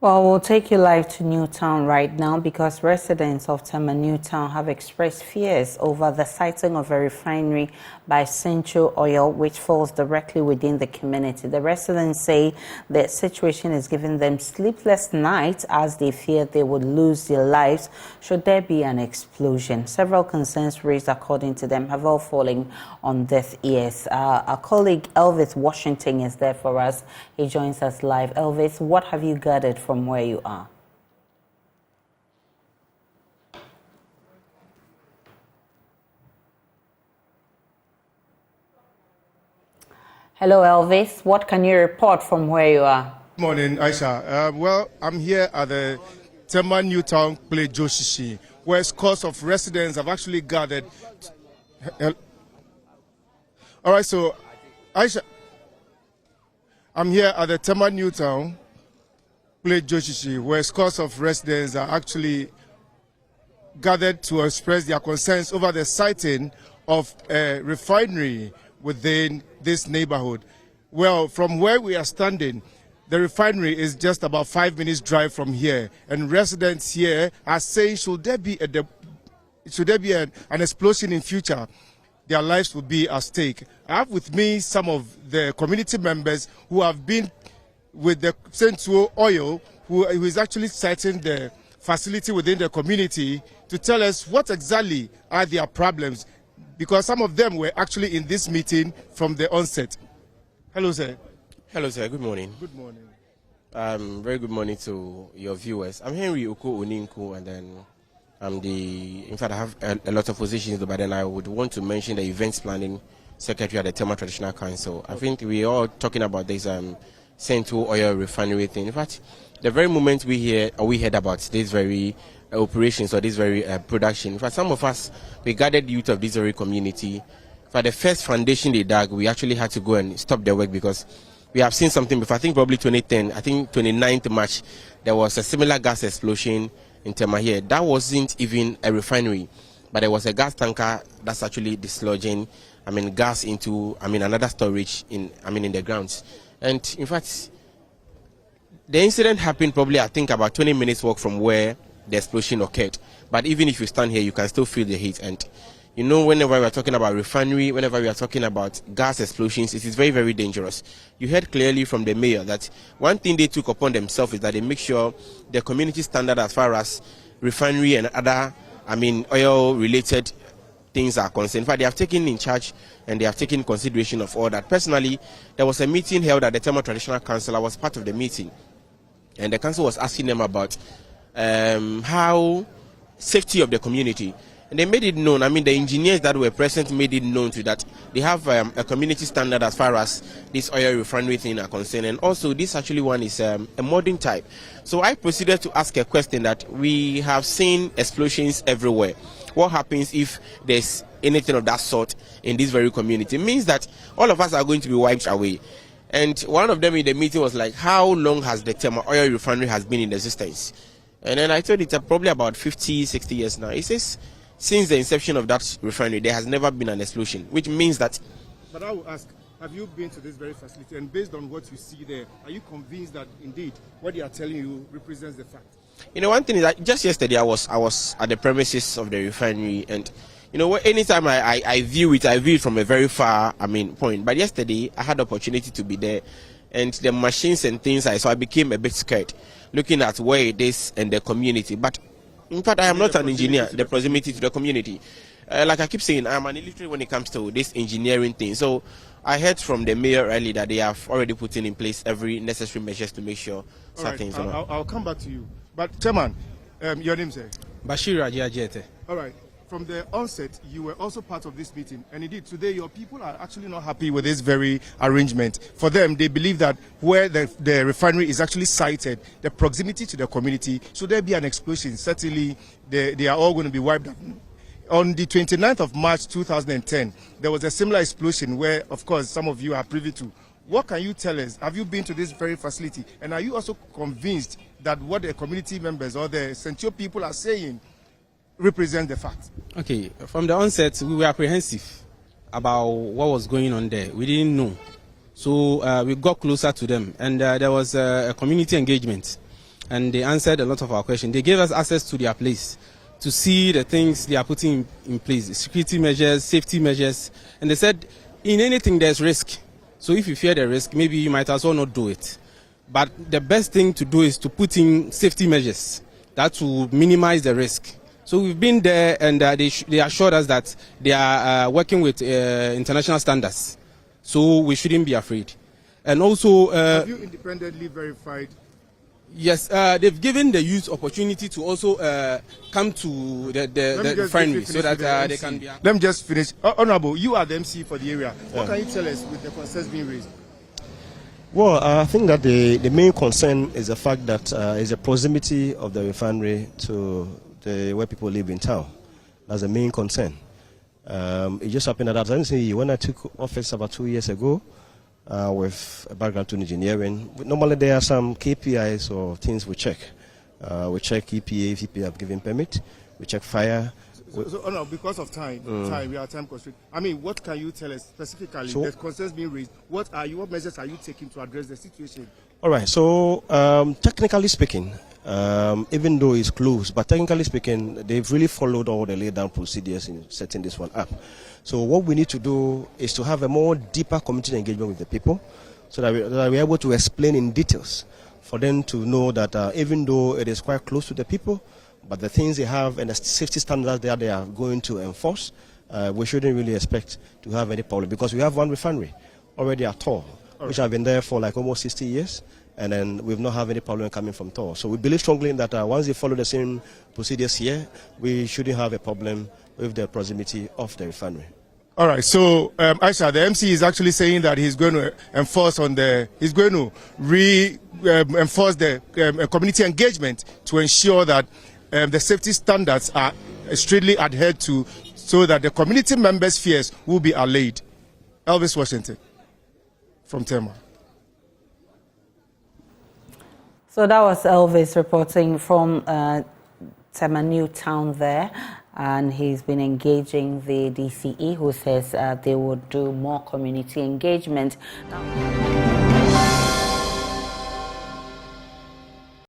Well, we'll take you live to New Town right now because residents of Tema New Town have expressed fears over the siting of a refinery by Sentuo Oil, which falls directly within the community. The residents say the situation is giving them sleepless nights as they fear they would lose their lives should there be an explosion. Several concerns raised, according to them, have all fallen on deaf ears. Our colleague Elvis Washington is there for us. He joins us live. Elvis, what have you gathered from where you are? Hello, Elvis. What can you report from where you are? Good morning, Aisha. Well, I'm here at the Tema New Town place Joshishi, where scores of residents have actually gathered. All right, so Aisha, I'm here at the Tema New Town place Joshishi, where scores of residents are actually gathered to express their concerns over the siting of a refinery within this neighborhood. Well, from where we are standing, the refinery is just about 5 minutes drive from here, and residents here are saying should there be an explosion in future, their lives will be at stake. I have with me some of the community members who have been with the Sentuo Oil, who is actually siting the facility within the community to tell us what exactly are their problems, because some of them were actually in this meeting from the onset. Hello, sir. Hello, sir. Good morning. Good morning. Very good morning to your viewers. I'm Henry Oko Oninku, and then in fact, I have a lot of positions, but then I would want to mention the events planning secretary at the Tema Traditional Council. I think we are all talking about this Sentuo Oil Refinery thing. In fact, the very moment we heard about this very operations or this very production, in fact, some of us, we gathered youth of this very community. For the first foundation they dug, we actually had to go and stop the work because we have seen something before. I think probably 2010, I think 29th March, there was a similar gas explosion in Tema here. That wasn't even a refinery, but there was a gas tanker that's actually dislodging, gas into, another storage in the grounds. And in fact, the incident happened probably, I think, about 20 minutes walk from where the explosion occurred. But even if you stand here, you can still feel the heat. And you know, whenever we are talking about refinery, whenever we are talking about gas explosions, it is very, very dangerous. You heard clearly from the mayor that one thing they took upon themselves is that they make sure the community standard as far as refinery and other, oil-related things are concerned. In fact, they have taken in charge and they have taken consideration of all that. Personally, there was a meeting held at the Tema Traditional Council. I was part of the meeting, and the council was asking them about how safety of the community. And they made it known, the engineers that were present made it known to that they have a community standard as far as this oil refinery thing are concerned. And also this actually one is a modern type. So I proceeded to ask a question that we have seen explosions everywhere. What happens if there's anything of that sort in this very community? It means that all of us are going to be wiped away. And one of them in the meeting was like, how long has the Tema Oil Refinery has been in existence? And then I told it probably about 50, 60 years now. He says, since the inception of that refinery, there has never been an explosion, which means that... But I will ask, have you been to this very facility? And based on what you see there, are you convinced that indeed what they are telling you represents the fact? You know, one thing is that just yesterday I was at the premises of the refinery, and you know, anytime I view it from a very far point. But yesterday I had the opportunity to be there, and the machines and things I saw, I became a bit scared looking at where it is and the community. But in fact, I am not an engineer. The proximity to the community, like I keep saying, I am an illiterate when it comes to this engineering thing. So I heard from the mayor earlier that they have already put in place every necessary measures to make sure certain things. I'll come back to you. But Chairman, your name, sir? Bashir Ajete. All right. From the onset, you were also part of this meeting. And indeed, today, your people are actually not happy with this very arrangement. For them, they believe that where the refinery is actually sited, the proximity to the community, should there be an explosion, certainly they are all going to be wiped out. On the 29th of March 2010, there was a similar explosion where, of course, some of you are privy to. What can you tell us? Have you been to this very facility? And are you also convinced that what the community members or the Sentuo people are saying represent the fact? Okay, from the onset, we were apprehensive about what was going on there. We didn't know. So we got closer to them, and there was a community engagement. and they answered a lot of our questions. They gave us access to their place to see the things they are putting in place, security measures, safety measures, and they said in anything there's risk. So if you fear the risk, maybe you might as well not do it. But the best thing to do is to put in safety measures that will minimize the risk. So we've been there, and they assured us that they are working with international standards. So we shouldn't be afraid. And also, have you independently verified? Yes, they've given the youth opportunity to also come to the refinery so that they can be. Let me just finish. Honorable, you are the MC for the area. What can you tell us with the concerns being raised? Well, I think that the main concern is the fact that is the proximity of the refinery to where people live in town. That's the main concern. It just happened that when I took office about 2 years ago, with a background in engineering, normally there are some KPIs or things we check. We check EPA, if EPA have given permit. We check fire. No, because of time, we are time constrained. I mean, what can you tell us specifically? The concerns being raised. What measures are you taking to address the situation? All right. So, technically speaking, even though it's closed, but technically speaking, they've really followed all the laid down procedures in setting this one up. So, what we need to do is to have a more deeper community engagement with the people, so that we're able to explain in details for them to know that even though it is quite close to the people, but the things they have and the safety standards that they are going to enforce, we shouldn't really expect to have any problem, because we have one refinery already at Tor, which have been there for like almost 60 years, and then we've not have any problem coming from Tor. So we believe strongly that once they follow the same procedures here, we shouldn't have a problem with the proximity of the refinery. All right, so Aisha, the MC is actually saying that he's going to enforce enforce the community engagement to ensure that the safety standards are strictly adhered to, so that the community members' fears will be allayed. Elvis Washington from Tema. So that was Elvis reporting from Tema New Town there, and he's been engaging the DCE, who says they would do more community engagement. Now